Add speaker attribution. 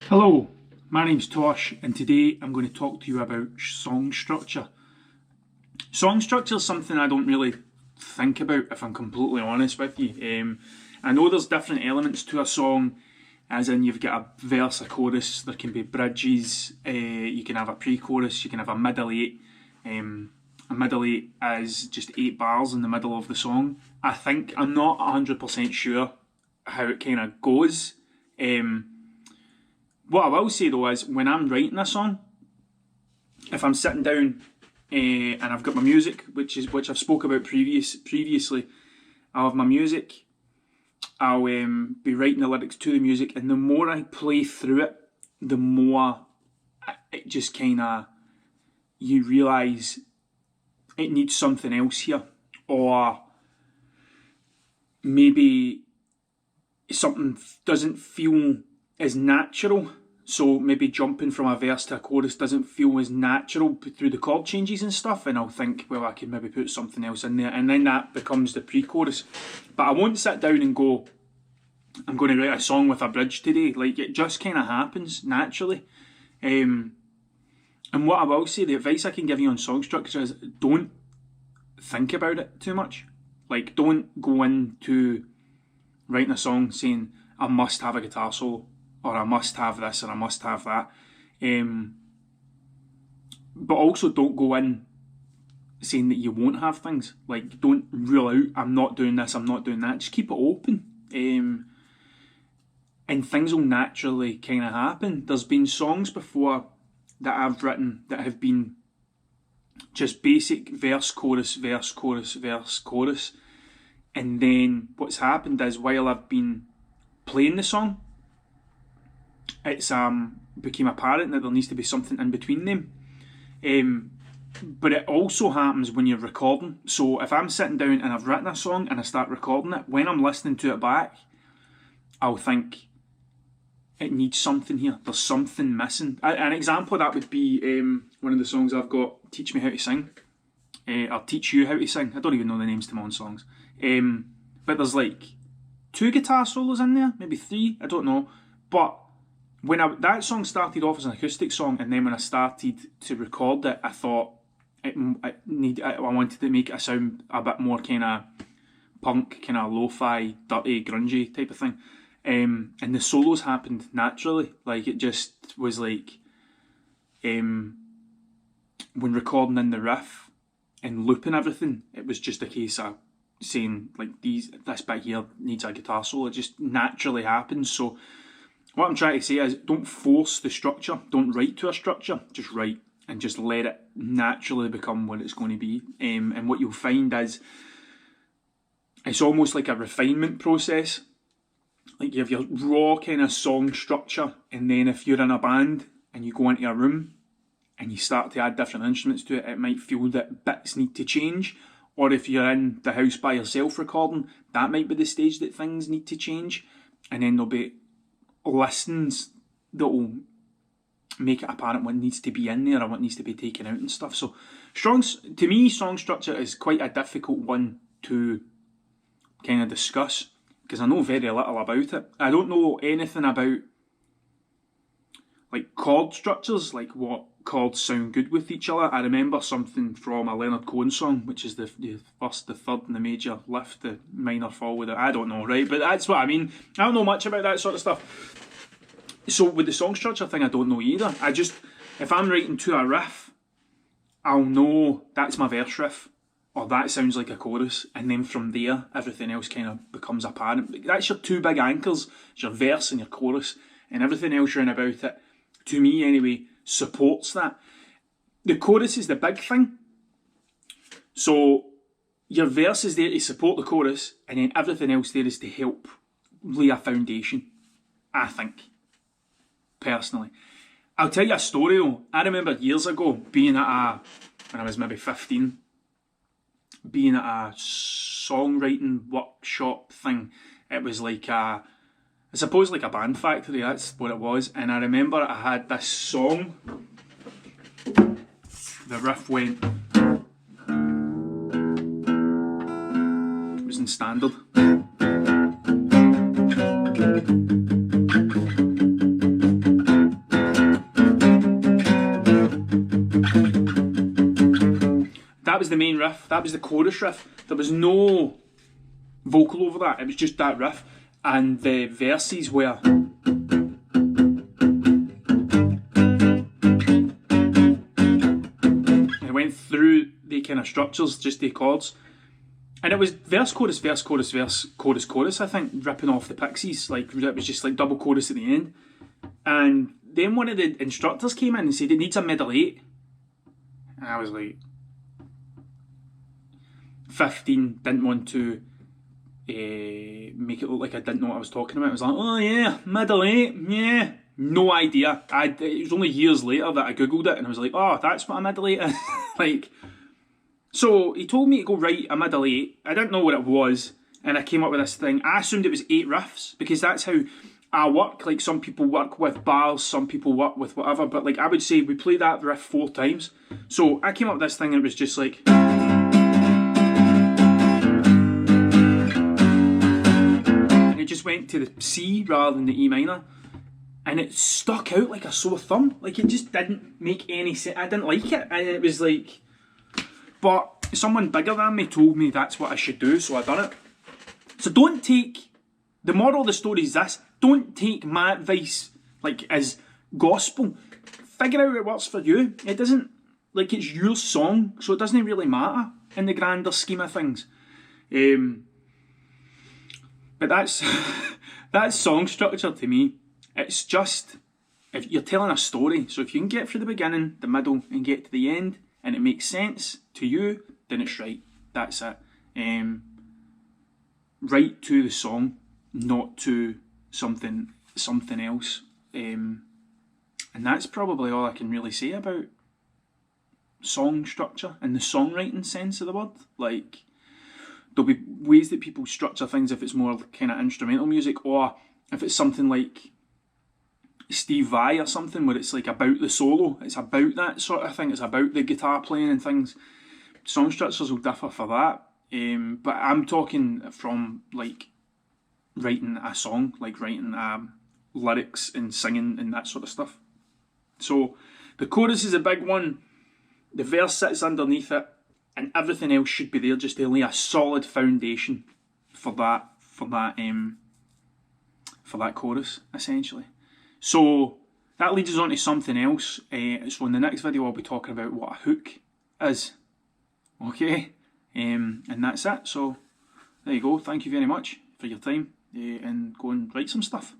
Speaker 1: Hello, my name's Tosh, and today I'm going to talk to you about song structure. Song structure is something I don't really think about, if I'm completely honest with you. I know there's different elements to a song, as in you've got a verse, a chorus, there can be bridges, you can have a pre-chorus, you can have a middle eight. A middle eight is just 8 bars in the middle of the song. I'm not 100% sure how it kind of goes. What I will say though is, when I'm writing a song, if I'm sitting down and I've got my music, which I've spoke about previously, I'll have my music, I'll be writing the lyrics to the music, and the more I play through it, the more it just kind of, you realise it needs something else here, or maybe something doesn't feel as natural. So maybe jumping from a verse to a chorus doesn't feel as natural through the chord changes and stuff, and I'll think, well, I could maybe put something else in there, and then that becomes the pre-chorus. But I won't sit down and go, I'm going to write a song with a bridge today. Like, it just kind of happens naturally. And what I will say, the advice I can give you on song structure is, don't think about it too much. Like, don't go into writing a song saying, I must have a guitar solo, or I must have this, or I must have that. But also don't go in saying that you won't have things. Like, don't rule out, I'm not doing this, I'm not doing that. Just keep it open. And things will naturally kind of happen. There's been songs before that I've written that have been just basic verse, chorus, verse, chorus, verse, chorus. And then what's happened is, while I've been playing the song, it's became apparent that there needs to be something in between them. But it also happens when you're recording. So if I'm sitting down and I've written a song and I start recording it, when I'm listening to it back, I'll think, it needs something here. There's something missing. An example of that would be one of the songs I've got, Teach Me How to Sing. I'll Teach You How to Sing. I don't even know the names to my own songs. But there's like 2 guitar solos in there, maybe 3, I don't know. But when that song started off as an acoustic song, and then when I started to record it, I thought I wanted to make it sound a bit more kind of punk, kind of lo-fi, dirty, grungy type of thing. And the solos happened naturally. Like, it just was like, when recording in the riff and looping everything, it was just a case of saying, like, this bit here needs a guitar solo. It just naturally happens. So what I'm trying to say is, don't force the structure. Don't write to a structure. Just write and just let it naturally become what it's going to be. And what you'll find is, it's almost like a refinement process. Like, you have your raw kind of song structure, and then if you're in a band and you go into a room and you start to add different instruments to it, it might feel that bits need to change. Or if you're in the house by yourself recording, that might be the stage that things need to change. And then there'll be listens that will make it apparent what needs to be in there or what needs to be taken out and stuff. So to me, song structure is quite a difficult one to kind of discuss, because I know very little about it. I don't know anything about, like, chord structures, like what chords sound good with each other. I remember something from a Leonard Cohen song, which is the first, the third, and the major lift, the minor fall with it. I don't know, right? But that's what I mean. I don't know much about that sort of stuff. So with the song structure thing, I don't know either. If I'm writing to a riff, I'll know that's my verse riff, or that sounds like a chorus, and then from there, everything else kind of becomes apparent. That's your 2 big anchors. It's your verse and your chorus, and everything else around about it, to me anyway, supports that. The chorus is the big thing. So your verse is there to support the chorus, and then everything else there is to help lay a foundation, I think, personally. I'll tell you a story though. I remember years ago being at when I was maybe 15, being at a songwriting workshop thing. It was like I suppose like a band factory, that's what it was. And I remember I had this song, the riff went, it was in standard. was the main riff. That was the chorus riff. There was no vocal over that. It was just that riff. And the verses were... It went through the kind of structures, just the chords. And it was verse, chorus, verse, chorus, verse, chorus, chorus, I think, ripping off the Pixies. Like, it was just like double chorus at the end. And then one of the instructors came in and said, it needs a middle 8. And I was like... 15, didn't want to make it look like I didn't know what I was talking about. I was like, oh yeah, middle 8, yeah. No idea. It was only years later that I googled it and I was like, oh, that's what a middle 8 is. Like, so he told me to go write a middle 8. I didn't know what it was, and I came up with this thing. I assumed it was 8 riffs because that's how I work. Like, some people work with bars, some people work with whatever, but like I would say we play that riff 4 times. So I came up with this thing and it was just like... just went to the C rather than the E minor, and it stuck out like a sore thumb. Like, it just didn't make any sense. I didn't like it, and it was like, but someone bigger than me told me that's what I should do, so I done it. So don't take, the moral of the story is this: don't take my advice like as gospel. Figure out what works for you. It doesn't, like, it's your song, so it doesn't really matter in the grander scheme of things. But that's song structure to me. It's just, if you're telling a story, so if you can get through the beginning, the middle, and get to the end, and it makes sense to you, then it's right. That's it. Right to the song, not to something else. And that's probably all I can really say about song structure in the songwriting sense of the word. Like, there'll be ways that people structure things if it's more kind of instrumental music, or if it's something like Steve Vai or something where it's like about the solo, it's about that sort of thing, it's about the guitar playing and things. Song structures will differ for that, but I'm talking from like writing a song, like writing lyrics and singing and that sort of stuff. So the chorus is a big one, the verse sits underneath it, and everything else should be there just to lay a solid foundation for that chorus, essentially. So that leads us on to something else. So in the next video I'll be talking about what a hook is. Okay? And that's it. So there you go. Thank you very much for your time, and go and write some stuff.